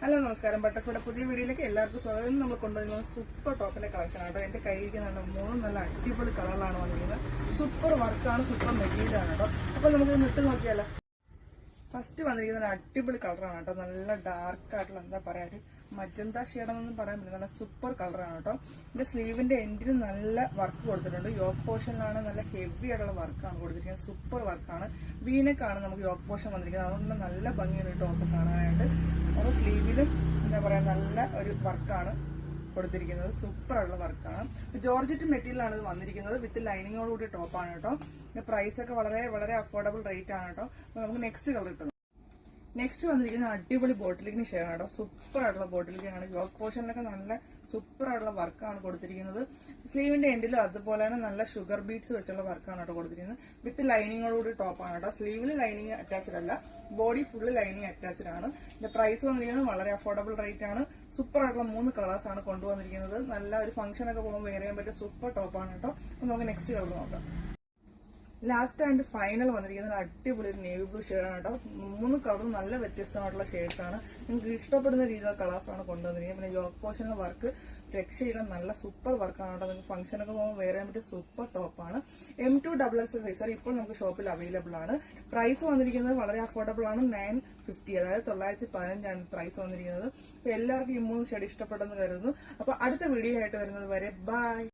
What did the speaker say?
Hello നമസ്കാരം. ബട്ടർഫ്ലൈയുടെ പുതിയ വീഡിയോയിലേക്ക് എല്ലാവർക്കും സ്വാഗതം. നമ്മൾ കൊണ്ടുവരുന്നത് സൂപ്പർ ടോപ്പിന്റെ കളക്ഷൻ ആട്ടോ. എന്റെ കയ്യിരിക്കുന്ന മൂന്നും നല്ല അടിപൊളി കളറിലാണ് വന്നിരിക്കുന്നത്. സൂപ്പർ വർക്കാണ്, സൂപ്പർ മെറ്റീരിയൽ ആണ് കേട്ടോ. അപ്പോൾ നമുക്ക് ഇട്ട് നോക്കിയാലോ. ഫസ്റ്റ് വന്നിരിക്കുന്ന അടിപൊളി കളറാണ് കേട്ടോ. നല്ല ഡാർക്ക് ആയിട്ടുള്ള എന്താ പറയാ, ഒരു മജന്ത ഷെയ്ഡെന്നൊന്നും പറയാൻ പറ്റില്ല, നല്ല സൂപ്പർ കളറാണ് കേട്ടോ. ഇതിന്റെ സ്ലീവിന്റെ എൻഡിന് നല്ല വർക്ക് കൊടുത്തിട്ടുണ്ട്. യോക്ക് പോർഷനിലാണ് നല്ല ഹെവി ആയിട്ടുള്ള വർക്കാണ് കൊടുത്തിരിക്കുന്നത്. സൂപ്പർ വർക്കാണ്. വീനക്കാണ് നമുക്ക് യോക്ക് പോർഷൻ വന്നിരിക്കുന്നത്. അതുകൊണ്ട് നല്ല ഭംഗിയാണ് ടോപ്പ് കാണാനായിട്ട്. അപ്പോൾ സ്ലീവിലും എന്താ പറയാ നല്ല ഒരു വർക്കാണ് കൊടുത്തിരിക്കുന്നത്. സൂപ്പർ ആയിട്ടുള്ള വർക്കാണ്. ജോർജറ്റ് മെറ്റീരിയൽ ആണ് ഇത് വന്നിരിക്കുന്നത്. വിത്ത് ലൈനിങ്ങോടുകൂടി ടോപ്പാണ് കേട്ടോ. പ്രൈസ് ഒക്കെ വളരെ വളരെ അഫോർഡബിൾ റേറ്റ് ആണ് കേട്ടോ. അപ്പൊ നമുക്ക് നെക്സ്റ്റ് കളർ കിട്ടുന്നത്. നെക്സ്റ്റ് വന്നിരിക്കുന്ന അടിപൊളി ബോട്ടിലിന് ഷെയ്ഡ് ആണ് കേട്ടോ. സൂപ്പർ ആയിട്ടുള്ള ബോട്ടിലിനാണ്. യോക്ക് പോർഷനിലൊക്കെ നല്ല സൂപ്പർ ആയിട്ടുള്ള വർക്കാണ് കൊടുത്തിരിക്കുന്നത്. സ്ലീവിന്റെ എൻഡിലും അതുപോലെ തന്നെ നല്ല ഷുഗർ ബീഡ്സ് വെച്ചുള്ള വർക്കാണ് കേട്ടോ കൊടുത്തിരിക്കുന്നത്. വിത്ത് ലൈനിങ്ങോടുകൂടി ടോപ്പാണ് കേട്ടോ. സ്ലീവിൽ ലൈനിങ് അറ്റാച്ച്ഡ് അല്ല, ബോഡി ഫുള്ള് ലൈനിങ് അറ്റാച്ച്ഡ് ആണ്. ഇതിന്റെ പ്രൈസ് വന്നിരിക്കുന്നത് വളരെ അഫോർഡബിൾ റേറ്റ് ആണ്. സൂപ്പർ ആയിട്ടുള്ള 3 കളേഴ്സ് ആണ് കൊണ്ടുവന്നിരിക്കുന്നത്. നല്ല ഒരു ഫംഗ്ഷൻ ഒക്കെ പോകുമ്പോൾ വെയർ ചെയ്യാൻ പറ്റിയ സൂപ്പർ ടോപ്പാണ് കേട്ടോ. അപ്പൊ നമുക്ക് നെക്സ്റ്റ് കളർ നോക്കാം. ലാസ്റ്റ് ആൻഡ് ഫൈനൽ വന്നിരിക്കുന്നത് അടിപൊളി ഒരു നേവി ബ്ലൂ ഷെയ്ഡാണ് കേട്ടോ. 3 കളറും നല്ല വ്യത്യസ്തമായിട്ടുള്ള ഷെയ്ഡ്സ് ആണ്. നിങ്ങൾക്ക് ഇഷ്ടപ്പെടുന്ന രീതിയിലുള്ള കളേഴ്സ് ആണ് കൊണ്ടുവന്നിരിക്കുന്നത്. പിന്നെ യോക്ക് പോർഷനിലെ വർക്ക് രക്ഷയില്ല, നല്ല സൂപ്പർ വർക്കാണ് കേട്ടോ. നിങ്ങൾക്ക് ഫംഗ്ഷനൊക്കെ പോകുമ്പോൾ വേറെ പറ്റിയ സൂപ്പർ ടോപ്പാണ്. M2XX സൈസ് ഇപ്പോൾ നമുക്ക് ഷോപ്പിൽ അവൈലബിൾ ആണ്. പ്രൈസ് വന്നിരിക്കുന്നത് വളരെ അഫോർഡബിൾ ആണ്. 950, അതായത് 915 പ്രൈസ് വന്നിരിക്കുന്നത്. അപ്പൊ എല്ലാവർക്കും ഈ 3 ഷെയ്ഡ് ഇഷ്ടപ്പെട്ടെന്ന് കരുതുന്നു. അപ്പൊ അടുത്ത വീഡിയോ ആയിട്ട് വരുന്നത് വരെ ബൈ.